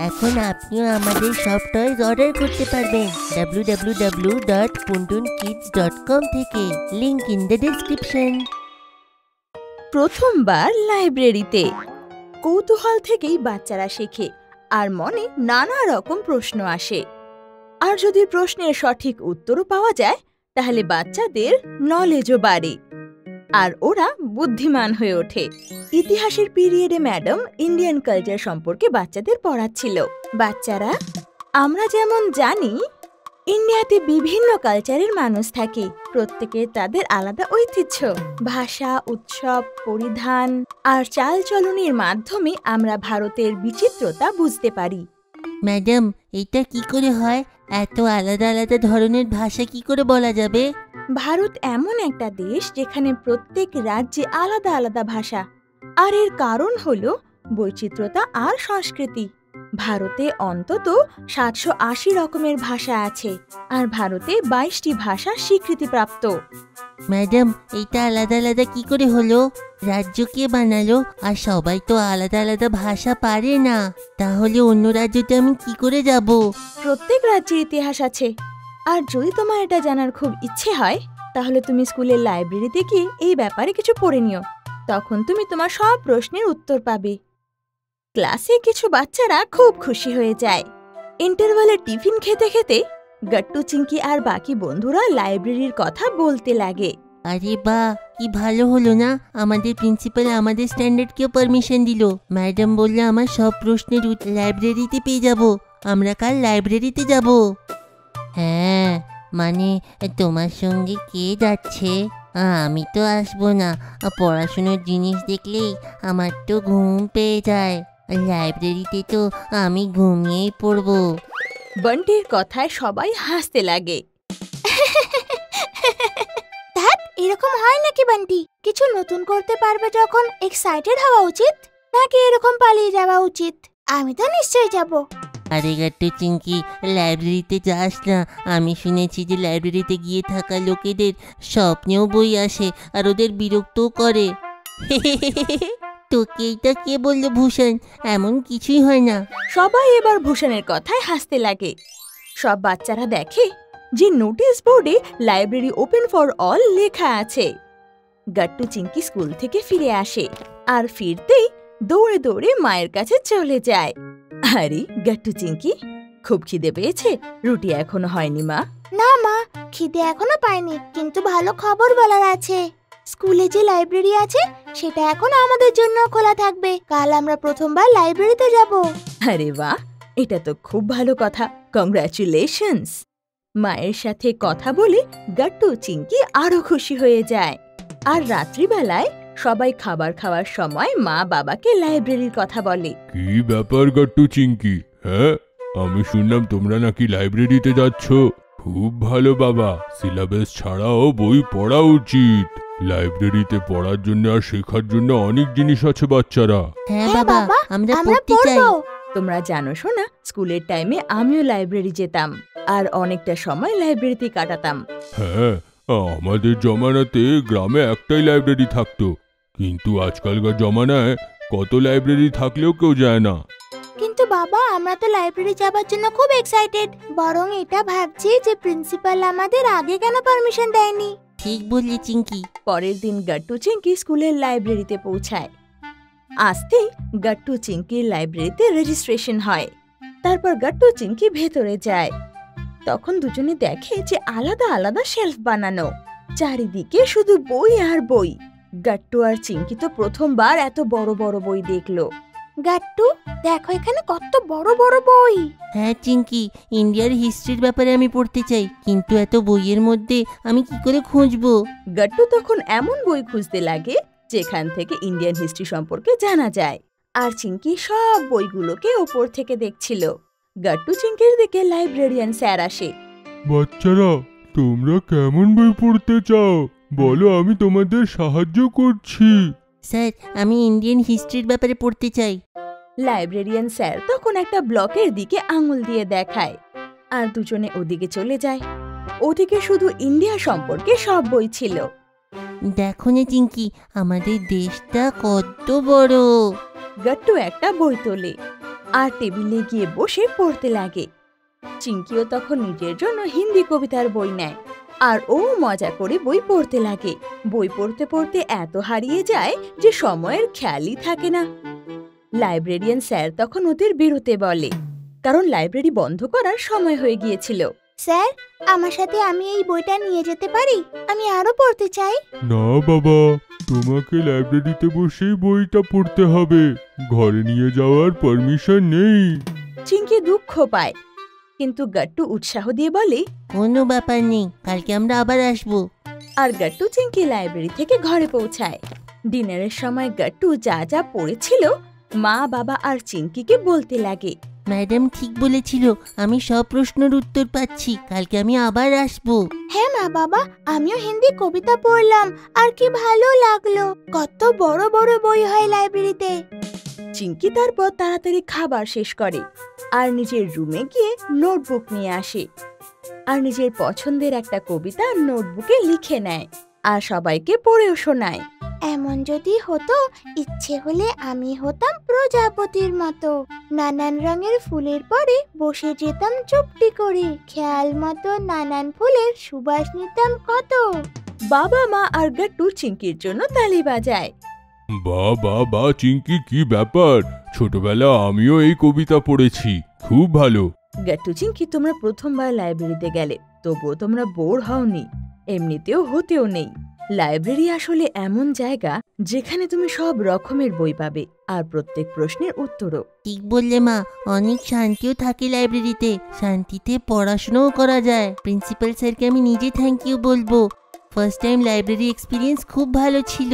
এখন আপনিও আমাদের সব টয়েস অর্ডার করতে পারবেন www.puntunkids.com থেকে। Link in the description. প্রথমবার লাইব্রেরিতে। কৌতূহল থেকেই বাচ্চারা শেখে আর মনে নানা রকম প্রশ্ন আসে। আর যদি প্রশ্নের সঠিক উত্তরও পাওয়া যায় তাহলে বাচ্চাদের নলেজও বাড়ে আর ওরা বুদ্ধিমান হয়ে ওঠে। ইতিহাসের পিরিয়ডে ম্যাডাম ইন্ডিয়ান কালচার সম্পর্কে বাচ্চাদের পড়াচ্ছিল। বাচ্চারা, আমরা যেমন জানি ইন্ডিয়াতে বিভিন্ন কালচারের মানুষ থাকে, প্রত্যেকের তাদের আলাদা ঐতিহ্য, ভাষা, উৎসব, পরিধান আর চালচলনের মাধ্যমে আমরা ভারতের বিচিত্রতা বুঝতে পারি। ম্যাডাম, এটা কি করে হয়? এত আলাদা আলাদা ধরনের ভাষা কি করে বলা যাবে? ভারত এমন একটা দেশ যেখানে প্রত্যেক রাজ্যে আলাদা আলাদা ভাষা, আর এর কারণ হলো বৈচিত্র্যতা আর সংস্কৃতি। ভারতে অন্তত ৭৮০ রকমের ভাষা আছে, আর ভারতে ২২টি ভাষা স্বীকৃতিপ্রাপ্ত। ম্যাডাম, এইটা আলাদা আলাদা কি করে হলো? রাজ্য কে বানালো? আর সবাই তো আলাদা আলাদা ভাষা পারে না, তাহলে অন্য রাজ্যতে আমি কি করে যাব? প্রত্যেক রাজ্যের ইতিহাস আছে, আর যদি তোমার এটা জানার খুব ইচ্ছে হয় তাহলে তুমি স্কুলের লাইব্রেরিতে গিয়ে এই ব্যাপারে কিছু পড়ে নিও, তখন তুমি তোমার সব প্রশ্নের উত্তর পাবে। ক্লাসে কিছু বাচ্চারা খুব খুশি হয়ে যায়। ইন্টারভালে টিফিন খেতে খেতে গট্টু, চিঙ্কি আর বাকি বন্ধুরা লাইব্রেরির কথা বলতে লাগে। আরে বাহ, কি ভালো হলো না? আমাদের প্রিন্সিপাল আমাদের স্ট্যান্ডার্ডকেও পারমিশন দিল। ম্যাডাম বললে আমার সব প্রশ্নের লাইব্রেরিতে পেয়ে যাব। আমরা কাল লাইব্রেরিতে যাব। হ্যাঁ, মানে তোমার সঙ্গে কে যাচ্ছে? আমি তো আসবো না। পড়াশোনার জিনিস দেখলেই আমার তো ঘুম পেয়ে যায়। লাইব্রেরিতে তো আমি ঘুমিয়েই পড়বো। বান্টির কথায় সবাই হাসতে লাগে। ধ্যাৎ, এরকম হয় নাকি বান্টি? কিছু নতুন করতে পারবে যখন এক্সাইটেড হওয়া উচিত, নাকি এরকম পালিয়ে যাওয়া উচিত? আমি তো নিশ্চয়ই যাব। আরে গট্টু, চিঙ্কি, লাইব্রেরিতে যাস না। আমি শুনেছি যে লাইব্রেরিতে গিয়ে থাকা লোকেদের স্বপ্নেও বই আসে আর ওদের বিরক্তও করে। তোকে এইটা কে বললো ভূষণ? এমন কিছুই হয় না। সবাই এবার ভূষণের কথায় হাসতে লাগে। সব বাচ্চারা দেখে যে নোটিশ বোর্ডে লাইব্রেরি ওপেন ফর অল লেখা আছে। গট্টু, চিঙ্কি স্কুল থেকে ফিরে আসে আর ফিরতেই দৌড়ে দৌড়ে মায়ের কাছে চলে যায়। আরে গট্টু, চিঙ্কি, খুব খিদে পেয়েছে? রুটি এখনো হয়নি মা? না মা, খিদে এখনো পাইনি, কিন্তু ভালো খবর বলার আছে। স্কুলে যে লাইব্রেরি আছে সেটা এখন আমাদের জন্য খোলা থাকবে। কাল আমরা প্রথমবার লাইব্রেরিতে যাব। আরে বাহ, এটা তো খুব ভালো কথা। কংগ্রাচুলেশনস। মায়ের সাথে কথা বলে গট্টু, চিঙ্কি আরো খুশি হয়ে যায়। আর রাত্রিবেলায় সবাই খাবার খাওয়ার সময় মা বাবাকে লাইব্রেরির কথা বলে। কি ব্যাপার গট্টু, চিঙ্কি? হ্যাঁ, আমি শুনলাম তোমরা নাকি লাইব্রেরিতে যাচ্ছ। খুব ভালো বাবা, সিলেবাস ছাড়াও বই পড়া উচিত। লাইব্রেরিতে পড়ার জন্য আর শেখার জন্য অনেক জিনিস আছে বাচ্চারা। হ্যাঁ বাবা, আমরা পড়তে চাই। তোমরা জানো শোনা, স্কুলের টাইমে আমিও লাইব্রেরি যেতাম আর অনেকটা সময় লাইব্রেরিতে কাটাতাম। হ্যাঁ, আমাদের জমানাতে গ্রামে একটাই লাইব্রেরি থাকতো, কিন্তু আজকালকার জমানায় কত লাইব্রেরি থাকলেও কেউ যায় না। কিন্তু বাবা, আমরা তো লাইব্রেরি যাবার জন্য খুব এক্সাইটেড। বরং এটা ভাবছি যে প্রিন্সিপাল আমাদের আগে কেন পারমিশন দেয়নি। ঠিক বললি চিঙ্কি। পরের দিন গট্টু, চিঙ্কি স্কুলের লাইব্রেরিতে পৌঁছায়। আসতেই গট্টু, চিঙ্কির লাইব্রেরিতে রেজিস্ট্রেশন হয়। তারপর গট্টু, চিঙ্কি ভেতরে যায়। তখন দুজনে দেখে যে আলাদা আলাদা শেলফ বানানো, চারিদিকে শুধু বই আর বই। গট্টু আর চিঙ্কি তো প্রথমবার এত বড় বড় বই দেখলো। গাট্টু, দেখো এখানে কত বড় বড় বই। হ্যাঁ চিঙ্কি, ইন্ডিয়ার হিস্ট্রির ব্যাপারে আমি পড়তে চাই, কিন্তু এত বইয়ের মধ্যে আমি কি করে খুঁজবো? গট্টু তখন এমন বই খুঁজতে লাগে যেখান থেকে ইন্ডিয়ান হিস্ট্রি সম্পর্কে জানা যায়, আর চিঙ্কি সব বইগুলোকে ওপর থেকে দেখছিল। গট্টু, চিঙ্কির দিকে লাইব্রেরিয়ান স্যার আসে। বাচ্চারা, তোমরা কেমন বই পড়তে চাও বলো, আমি তোমাদের সাহায্য করছি। স্যার, আমি ইন্ডিয়ান হিস্ট্রির ব্যাপারে পড়তে চাই। লাইব্রেরিয়ান স্যার তখন একটা ব্লকের দিকে আঙুল দিয়ে দেখায়, আর দুজনে ওদিকে চলে যায়। ওদিকে শুধু ইন্ডিয়া সম্পর্কে সব বই ছিল। দেখো না চিঙ্কি, আমাদের দেশটা কত বড়। গট্টু একটা বই তোলে আর টেবিলে গিয়ে বসে পড়তে লাগে। চিঙ্কিও তখন নিজের জন্য হিন্দি কবিতার বই নেয় আর ও মজা করে বই পড়তে লাগে। বই পড়তে পড়তে এত হারিয়ে যায় যে সময়ের খেয়ালই থাকে না। লাইব্রেরিয়ান স্যার তখন ওদের বেরোতে বলে, কারণ লাইব্রেরি বন্ধ করার সময় হয়ে গিয়েছিল। স্যার, আমার সাথে আমি এই বইটা নিয়ে যেতে পারি? আমি আরো পড়তে চাই। না বাবা, তোমাকে লাইব্রেরিতে বসেই বইটা পড়তে হবে, ঘরে নিয়ে যাওয়ার পারমিশন নেই। চিঙ্কি দুঃখ পায়, কিন্তু গাট্টু উৎসাহ দিয়ে বলে, কোনো ব্যাপার নেই, কালকে আমরা আবার আসবো। আর গাট্টু চিঙ্কি লাইব্রেরি থেকে ঘরে পৌঁছায়। ডিনারের সময় গাট্টু যা যা পড়েছিল মা, বাবা আর চিঙ্কিকে বলতে লাগে। ম্যাডাম ঠিক বলেছিল, আমি সব প্রশ্নের উত্তর পাচ্ছি, কালকে আমি আবার আসবো। হ্যাঁ মা বাবা, আমিও হিন্দি কবিতা পড়লাম আর কি ভালো লাগলো। কত বড় বড় বই হয় লাইব্রেরিতে। চিঙ্কি তারপর তাড়াতাড়ি খাবার শেষ করে আর নিজের রুমে গিয়ে নোটবুক নিয়ে আসে আর নিজের পছন্দের একটা কবিতা নোটবুকে লিখে নেয় আর সবাইকে পড়েও শোনায়। এমন যদি হতো, ইচ্ছে হলে আমি হতাম প্রজাপতির মতো, নানান রঙের ফুলের পরে বসে যেতাম চুপটি করে, খেয়াল মতো নানান ফুলের সুবাস নিতাম কত। বাবা, মা আর গাট্টু চিঙ্কির জন্য তালি বাজায়। বা চিঙ্কি, কি ব্যাপার? ছোটবেলা আমিও এই কবিতা পড়েছি, খুব ভালো। গাট্টু, চিঙ্কি, তোমরা প্রথমবার লাইব্রেরিতে গেলে, তবুও তোমরা বোর হওনি, এমনিতেও হতেও নেই। লাইব্রেরি আসলে এমন জায়গা যেখানে তুমি সব রকমের বই পাবে আর প্রত্যেক প্রশ্নের উত্তরও। ঠিক বললে মা, অনেক শান্তিও থাকে লাইব্রেরিতে, শান্তিতে পড়াশোনাও করা যায়। প্রিন্সিপাল স্যারকে আমি নিজে থ্যাংক ইউ বলবো। ফার্স্ট টাইম লাইব্রেরি এক্সপিরিয়েন্স খুব ভালো ছিল।